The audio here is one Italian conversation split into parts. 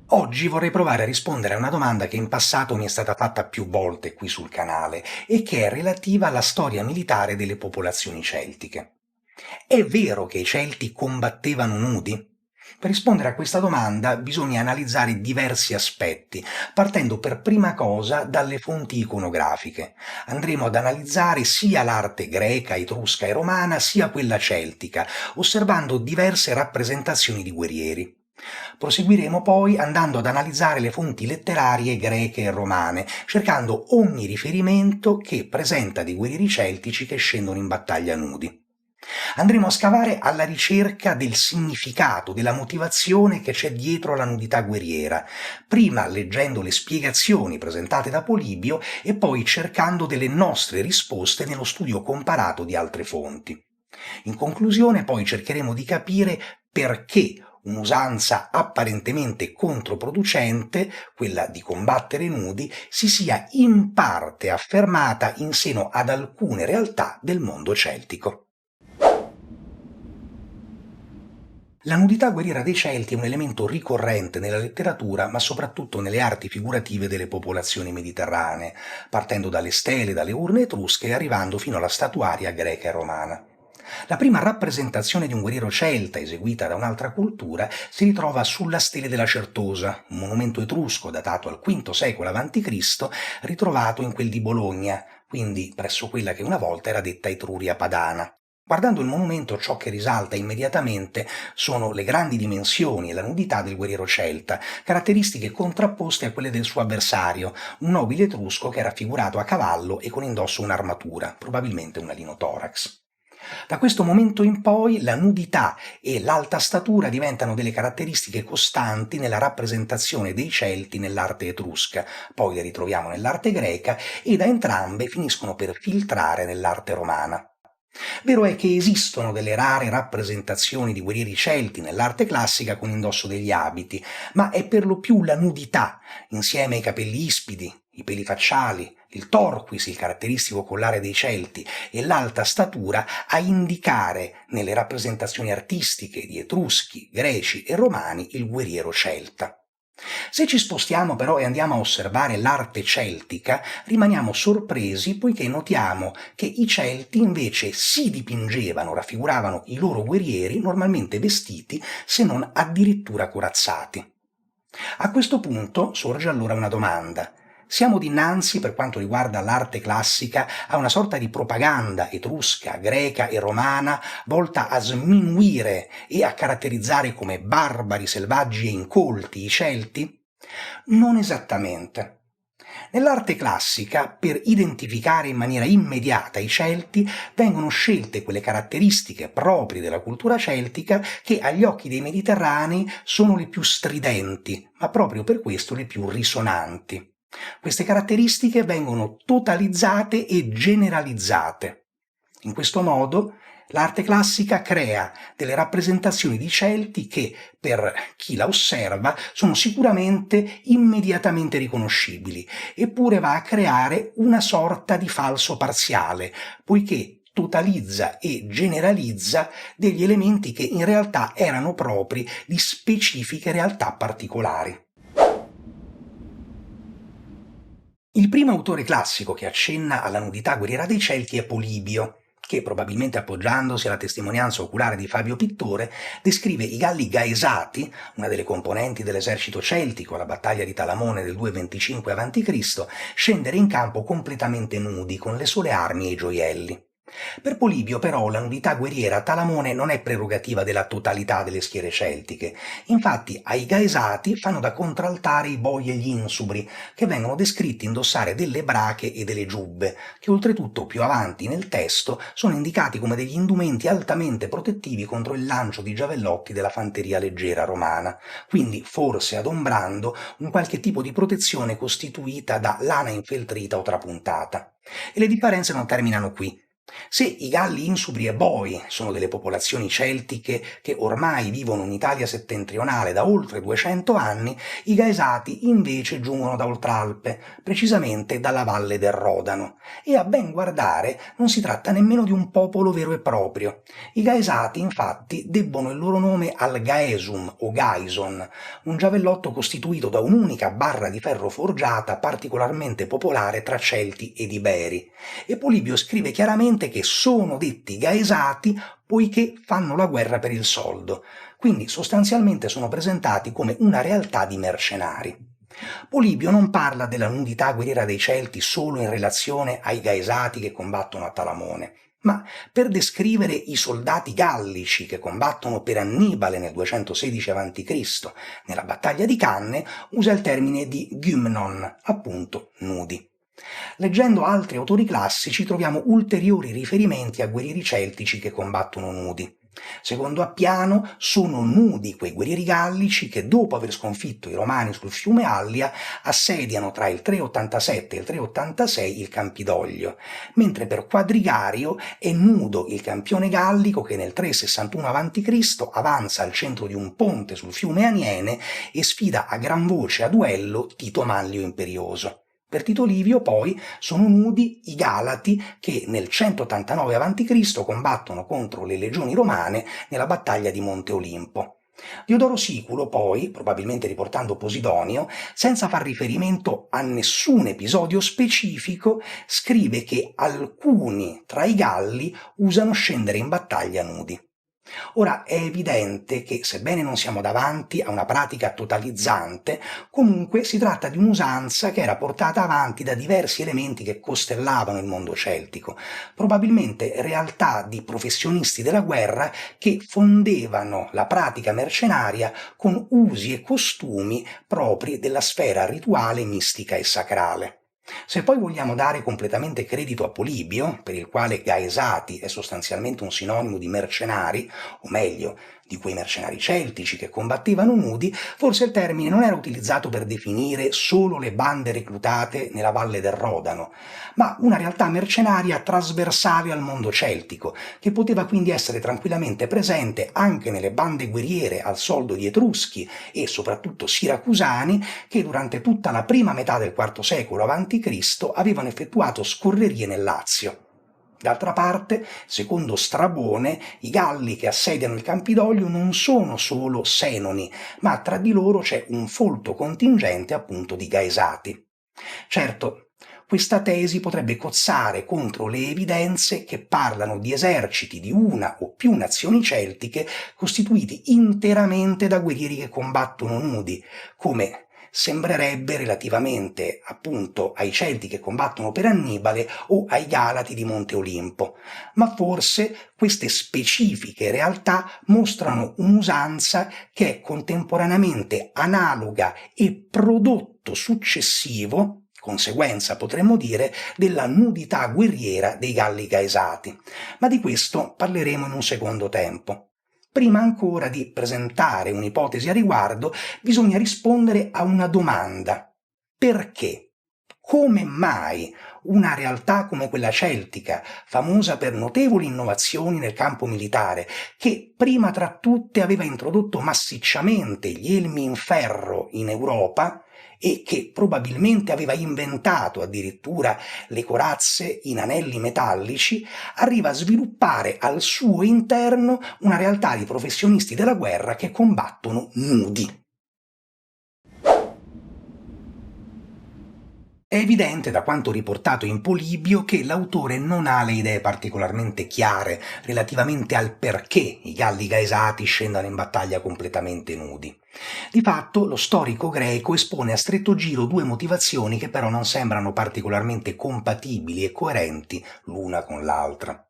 Oggi vorrei provare a rispondere a una domanda che in passato mi è stata fatta più volte qui sul canale e che è relativa alla storia militare delle popolazioni celtiche. È vero che i Celti combattevano nudi? Per rispondere a questa domanda bisogna analizzare diversi aspetti, partendo per prima cosa dalle fonti iconografiche. Andremo ad analizzare sia l'arte greca, etrusca e romana, sia quella celtica, osservando diverse rappresentazioni di guerrieri. Proseguiremo poi andando ad analizzare le fonti letterarie greche e romane, cercando ogni riferimento che presenta dei guerrieri celtici che scendono in battaglia nudi. Andremo a scavare alla ricerca del significato, della motivazione che c'è dietro la nudità guerriera, prima leggendo le spiegazioni presentate da Polibio e poi cercando delle nostre risposte nello studio comparato di altre fonti. In conclusione, poi cercheremo di capire perché un'usanza apparentemente controproducente, quella di combattere nudi, si sia in parte affermata in seno ad alcune realtà del mondo celtico. La nudità guerriera dei Celti è un elemento ricorrente nella letteratura, ma soprattutto nelle arti figurative delle popolazioni mediterranee, partendo dalle stele, dalle urne etrusche e arrivando fino alla statuaria greca e romana. La prima rappresentazione di un guerriero celta eseguita da un'altra cultura si ritrova sulla Stele della Certosa, un monumento etrusco datato al V secolo a.C., ritrovato in quel di Bologna, quindi presso quella che una volta era detta Etruria Padana. Guardando il monumento, ciò che risalta immediatamente sono le grandi dimensioni e la nudità del guerriero celta, caratteristiche contrapposte a quelle del suo avversario, un nobile etrusco che era raffigurato a cavallo e con indosso un'armatura, probabilmente una linotorax. Da questo momento in poi la nudità e l'alta statura diventano delle caratteristiche costanti nella rappresentazione dei Celti nell'arte etrusca, poi le ritroviamo nell'arte greca e da entrambe finiscono per filtrare nell'arte romana. Vero è che esistono delle rare rappresentazioni di guerrieri celti nell'arte classica con indosso degli abiti, ma è per lo più la nudità, insieme ai capelli ispidi, i peli facciali, il torquis, il caratteristico collare dei Celti, e l'alta statura a indicare nelle rappresentazioni artistiche di Etruschi, Greci e Romani il guerriero celta. Se ci spostiamo però e andiamo a osservare l'arte celtica, rimaniamo sorpresi poiché notiamo che i Celti invece si dipingevano, raffiguravano i loro guerrieri normalmente vestiti, se non addirittura corazzati. A questo punto sorge allora una domanda. Siamo dinanzi, per quanto riguarda l'arte classica, a una sorta di propaganda etrusca, greca e romana volta a sminuire e a caratterizzare come barbari, selvaggi e incolti i Celti? Non esattamente. Nell'arte classica, per identificare in maniera immediata i Celti, vengono scelte quelle caratteristiche proprie della cultura celtica che agli occhi dei mediterranei sono le più stridenti, ma proprio per questo le più risonanti. Queste caratteristiche vengono totalizzate e generalizzate. In questo modo l'arte classica crea delle rappresentazioni di Celti che, per chi la osserva, sono sicuramente immediatamente riconoscibili, eppure va a creare una sorta di falso parziale, poiché totalizza e generalizza degli elementi che in realtà erano propri di specifiche realtà particolari. Il primo autore classico che accenna alla nudità guerriera dei Celti è Polibio, che, probabilmente appoggiandosi alla testimonianza oculare di Fabio Pittore, descrive i Galli Gaesati, una delle componenti dell'esercito celtico alla battaglia di Talamone del 225 a.C., scendere in campo completamente nudi, con le sole armi e i gioielli. Per Polibio, però, la nudità guerriera a Talamone non è prerogativa della totalità delle schiere celtiche. Infatti, ai Gaesati fanno da contraltare i boi e gli insubri, che vengono descritti indossare delle brache e delle giubbe, che oltretutto più avanti nel testo sono indicati come degli indumenti altamente protettivi contro il lancio di giavellotti della fanteria leggera romana, quindi forse adombrando un qualche tipo di protezione costituita da lana infeltrita o trapuntata. E le differenze non terminano qui. Se i Galli insubri e Boi sono delle popolazioni celtiche che ormai vivono in Italia settentrionale da oltre 200 anni, i Gaesati invece giungono da Oltralpe, precisamente dalla valle del Rodano, e a ben guardare non si tratta nemmeno di un popolo vero e proprio. I Gaesati, infatti, debbono il loro nome al Gaesum o Gaison, un giavellotto costituito da un'unica barra di ferro forgiata particolarmente popolare tra Celti ed Iberi. E Polibio scrive chiaramente che sono detti Gaesati poiché fanno la guerra per il soldo, quindi sostanzialmente sono presentati come una realtà di mercenari. Polibio non parla della nudità guerriera dei Celti solo in relazione ai Gaesati che combattono a Talamone, ma per descrivere i soldati gallici che combattono per Annibale nel 216 a.C. nella battaglia di Canne usa il termine di gymnon, appunto nudi. Leggendo altri autori classici troviamo ulteriori riferimenti a guerrieri celtici che combattono nudi. Secondo Appiano sono nudi quei guerrieri gallici che dopo aver sconfitto i Romani sul fiume Allia assediano tra il 387 e il 386 il Campidoglio, mentre per Quadrigario è nudo il campione gallico che nel 361 a.C. avanza al centro di un ponte sul fiume Aniene e sfida a gran voce a duello Tito Manlio Imperioso. Per Tito Livio, poi, sono nudi i Galati che nel 189 a.C. combattono contro le legioni romane nella battaglia di Monte Olimpo. Diodoro Siculo, poi, probabilmente riportando Posidonio, senza far riferimento a nessun episodio specifico, scrive che alcuni tra i Galli usano scendere in battaglia nudi. Ora è evidente che, sebbene non siamo davanti a una pratica totalizzante, comunque si tratta di un'usanza che era portata avanti da diversi elementi che costellavano il mondo celtico, probabilmente realtà di professionisti della guerra che fondevano la pratica mercenaria con usi e costumi propri della sfera rituale, mistica e sacrale. Se poi vogliamo dare completamente credito a Polibio, per il quale Gaesati è sostanzialmente un sinonimo di mercenari, o meglio, di quei mercenari celtici che combattevano nudi, forse il termine non era utilizzato per definire solo le bande reclutate nella valle del Rodano, ma una realtà mercenaria trasversale al mondo celtico, che poteva quindi essere tranquillamente presente anche nelle bande guerriere al soldo di Etruschi e soprattutto siracusani che durante tutta la prima metà del IV secolo a.C. avevano effettuato scorrerie nel Lazio. D'altra parte, secondo Strabone, i Galli che assediano il Campidoglio non sono solo senoni, ma tra di loro c'è un folto contingente appunto di Gaesati. Certo, questa tesi potrebbe cozzare contro le evidenze che parlano di eserciti di una o più nazioni celtiche costituiti interamente da guerrieri che combattono nudi, come sembrerebbe relativamente appunto ai Celti che combattono per Annibale o ai Galati di Monte Olimpo, ma forse queste specifiche realtà mostrano un'usanza che è contemporaneamente analoga e prodotto successivo, conseguenza potremmo dire, della nudità guerriera dei Galli Gaesati, ma di questo parleremo in un secondo tempo. Prima ancora di presentare un'ipotesi a riguardo, bisogna rispondere a una domanda. Perché? Come mai una realtà come quella celtica, famosa per notevoli innovazioni nel campo militare, che prima tra tutte aveva introdotto massicciamente gli elmi in ferro in Europa, e che probabilmente aveva inventato addirittura le corazze in anelli metallici, arriva a sviluppare al suo interno una realtà di professionisti della guerra che combattono nudi. È evidente da quanto riportato in Polibio che l'autore non ha le idee particolarmente chiare relativamente al perché i Galli Gaesati scendano in battaglia completamente nudi. Di fatto, lo storico greco espone a stretto giro due motivazioni che però non sembrano particolarmente compatibili e coerenti l'una con l'altra.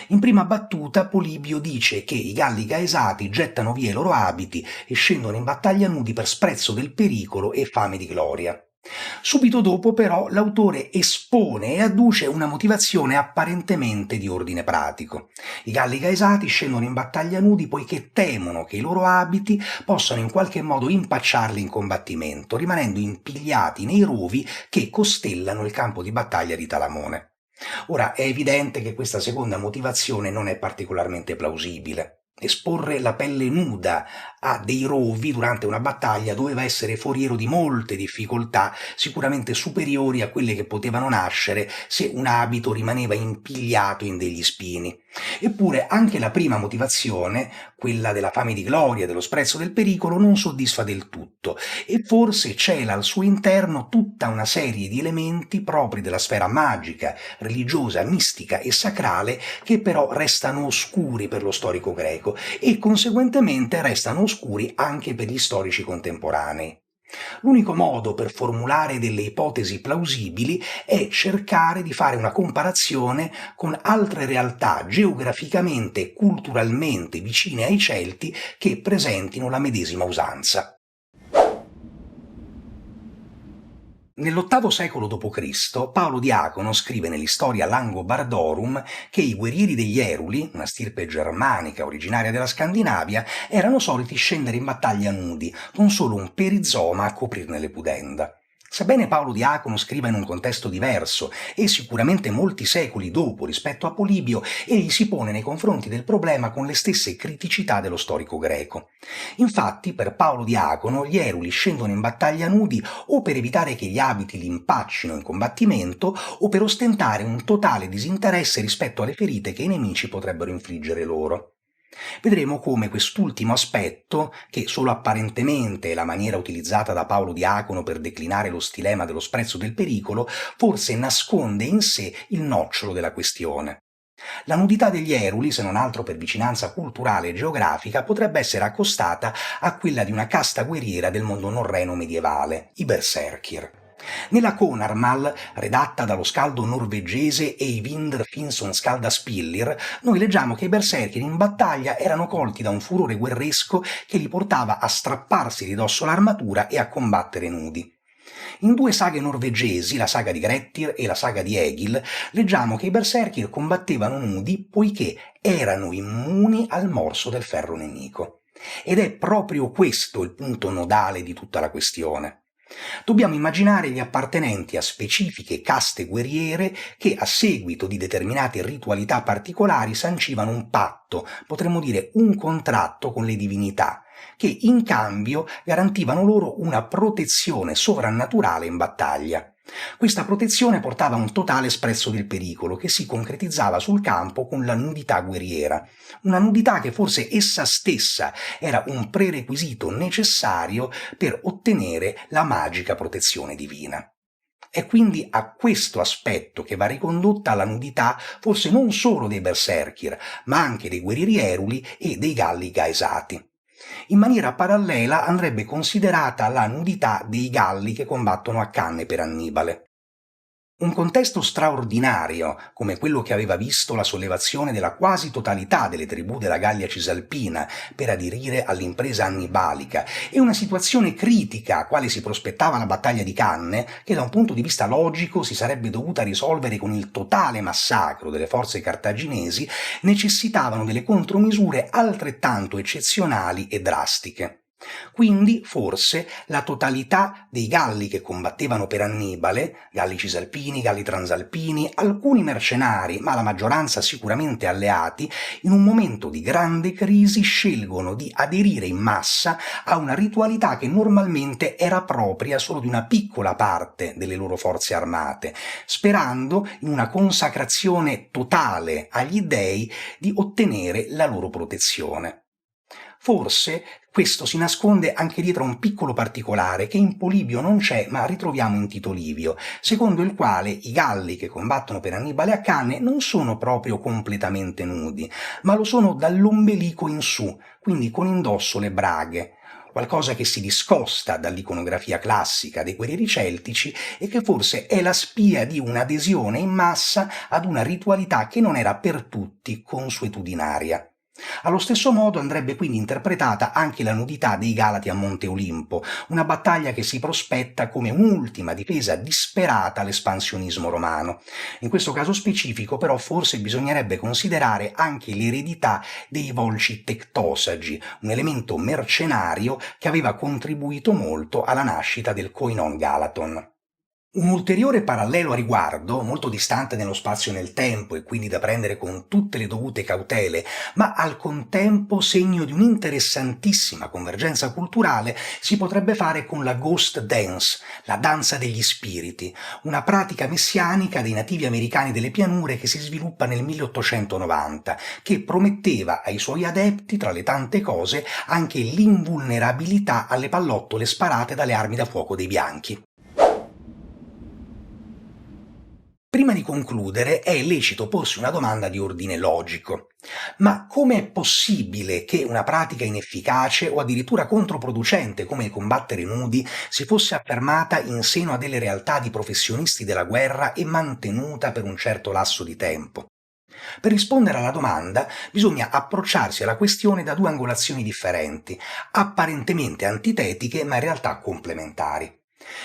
In prima battuta Polibio dice che i Galli Gaesati gettano via i loro abiti e scendono in battaglia nudi per sprezzo del pericolo e fame di gloria. Subito dopo, però, l'autore espone e adduce una motivazione apparentemente di ordine pratico. I Galli Gaesati scendono in battaglia nudi poiché temono che i loro abiti possano in qualche modo impacciarli in combattimento, rimanendo impigliati nei rovi che costellano il campo di battaglia di Talamone. Ora, è evidente che questa seconda motivazione non è particolarmente plausibile. Esporre la pelle nuda a dei rovi durante una battaglia doveva essere foriero di molte difficoltà, sicuramente superiori a quelle che potevano nascere se un abito rimaneva impigliato in degli spini. Eppure anche la prima motivazione, quella della fame di gloria e dello sprezzo del pericolo, non soddisfa del tutto e forse cela al suo interno tutta una serie di elementi propri della sfera magica, religiosa, mistica e sacrale che però restano oscuri per lo storico greco e conseguentemente restano oscuri anche per gli storici contemporanei. L'unico modo per formulare delle ipotesi plausibili è cercare di fare una comparazione con altre realtà geograficamente e culturalmente vicine ai Celti che presentino la medesima usanza. Nell'VIII secolo d.C. Paolo Diacono scrive nell'Historia Langobardorum che i guerrieri degli Eruli, una stirpe germanica originaria della Scandinavia, erano soliti scendere in battaglia nudi, con solo un perizoma a coprirne le pudenda. Sebbene Paolo Diacono scriva in un contesto diverso e sicuramente molti secoli dopo rispetto a Polibio, egli si pone nei confronti del problema con le stesse criticità dello storico greco. Infatti, per Paolo Diacono, gli eruli scendono in battaglia nudi o per evitare che gli abiti li impaccino in combattimento o per ostentare un totale disinteresse rispetto alle ferite che i nemici potrebbero infliggere loro. Vedremo come quest'ultimo aspetto, che solo apparentemente è la maniera utilizzata da Paolo Diacono per declinare lo stilema dello sprezzo del pericolo, forse nasconde in sé il nocciolo della questione. La nudità degli eruli, se non altro per vicinanza culturale e geografica, potrebbe essere accostata a quella di una casta guerriera del mondo norreno medievale, i Berserkir. Nella Konarmal, redatta dallo scaldo norvegese Eyvind Finson Skjaldaspillir, noi leggiamo che i berserkir in battaglia erano colti da un furore guerresco che li portava a strapparsi di dosso l'armatura e a combattere nudi. In due saghe norvegesi, la saga di Grettir e la saga di Egil, leggiamo che i berserkir combattevano nudi poiché erano immuni al morso del ferro nemico. Ed è proprio questo il punto nodale di tutta la questione. Dobbiamo immaginare gli appartenenti a specifiche caste guerriere che, a seguito di determinate ritualità particolari, sancivano un patto, potremmo dire un contratto con le divinità, che in cambio garantivano loro una protezione sovrannaturale in battaglia. Questa protezione portava a un totale sprezzo del pericolo che si concretizzava sul campo con la nudità guerriera, una nudità che forse essa stessa era un prerequisito necessario per ottenere la magica protezione divina. È quindi a questo aspetto che va ricondotta la nudità forse non solo dei berserkir, ma anche dei guerrieri eruli e dei galli gaesati. In maniera parallela andrebbe considerata la nudità dei galli che combattono a canne per Annibale. Un contesto straordinario, come quello che aveva visto la sollevazione della quasi totalità delle tribù della Gallia Cisalpina per aderire all'impresa annibalica, e una situazione critica, quale si prospettava la battaglia di Canne, che da un punto di vista logico si sarebbe dovuta risolvere con il totale massacro delle forze cartaginesi, necessitavano delle contromisure altrettanto eccezionali e drastiche. Quindi, forse, la totalità dei Galli che combattevano per Annibale, Galli Cisalpini, Galli Transalpini, alcuni mercenari, ma la maggioranza sicuramente alleati, in un momento di grande crisi scelgono di aderire in massa a una ritualità che normalmente era propria solo di una piccola parte delle loro forze armate, sperando in una consacrazione totale agli dei di ottenere la loro protezione. Forse questo si nasconde anche dietro a un piccolo particolare che in Polibio non c'è ma ritroviamo in Tito Livio, secondo il quale i Galli che combattono per Annibale a Canne non sono proprio completamente nudi, ma lo sono dall'ombelico in su, quindi con indosso le braghe, qualcosa che si discosta dall'iconografia classica dei guerrieri celtici e che forse è la spia di un'adesione in massa ad una ritualità che non era per tutti consuetudinaria. Allo stesso modo andrebbe quindi interpretata anche la nudità dei Galati a Monte Olimpo, una battaglia che si prospetta come un'ultima difesa disperata all'espansionismo romano. In questo caso specifico, però, forse bisognerebbe considerare anche l'eredità dei Volci tectosagi, un elemento mercenario che aveva contribuito molto alla nascita del Koinon Galaton. Un ulteriore parallelo a riguardo, molto distante nello spazio e nel tempo e quindi da prendere con tutte le dovute cautele, ma al contempo segno di un'interessantissima convergenza culturale, si potrebbe fare con la Ghost Dance, la danza degli spiriti, una pratica messianica dei nativi americani delle pianure che si sviluppa nel 1890, che prometteva ai suoi adepti, tra le tante cose, anche l'invulnerabilità alle pallottole sparate dalle armi da fuoco dei bianchi. Prima di concludere, è lecito porsi una domanda di ordine logico. Ma come è possibile che una pratica inefficace o addirittura controproducente come il combattere nudi si fosse affermata in seno a delle realtà di professionisti della guerra e mantenuta per un certo lasso di tempo? Per rispondere alla domanda bisogna approcciarsi alla questione da due angolazioni differenti, apparentemente antitetiche ma in realtà complementari.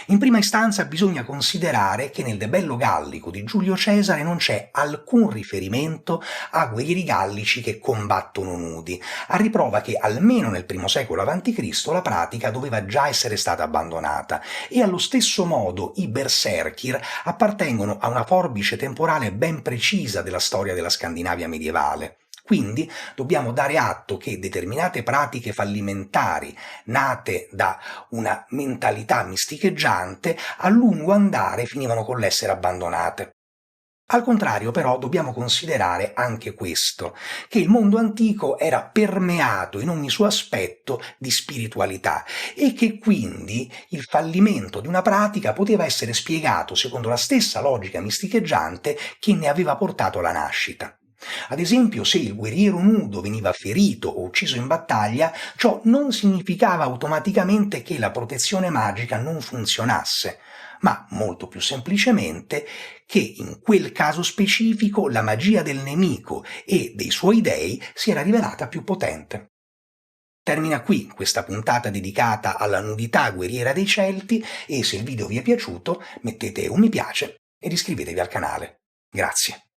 In prima istanza bisogna considerare che nel De Bello Gallico di Giulio Cesare non c'è alcun riferimento a guerrieri gallici che combattono nudi, a riprova che almeno nel I secolo a.C. la pratica doveva già essere stata abbandonata, e allo stesso modo i berserkir appartengono a una forbice temporale ben precisa della storia della Scandinavia medievale. Quindi dobbiamo dare atto che determinate pratiche fallimentari, nate da una mentalità misticheggiante, a lungo andare finivano con l'essere abbandonate. Al contrario, però, dobbiamo considerare anche questo, che il mondo antico era permeato in ogni suo aspetto di spiritualità e che quindi il fallimento di una pratica poteva essere spiegato secondo la stessa logica misticheggiante che ne aveva portato alla nascita. Ad esempio, se il guerriero nudo veniva ferito o ucciso in battaglia, ciò non significava automaticamente che la protezione magica non funzionasse, ma molto più semplicemente che in quel caso specifico la magia del nemico e dei suoi dei si era rivelata più potente. Termina qui questa puntata dedicata alla nudità guerriera dei Celti e se il video vi è piaciuto mettete un mi piace ed iscrivetevi al canale. Grazie.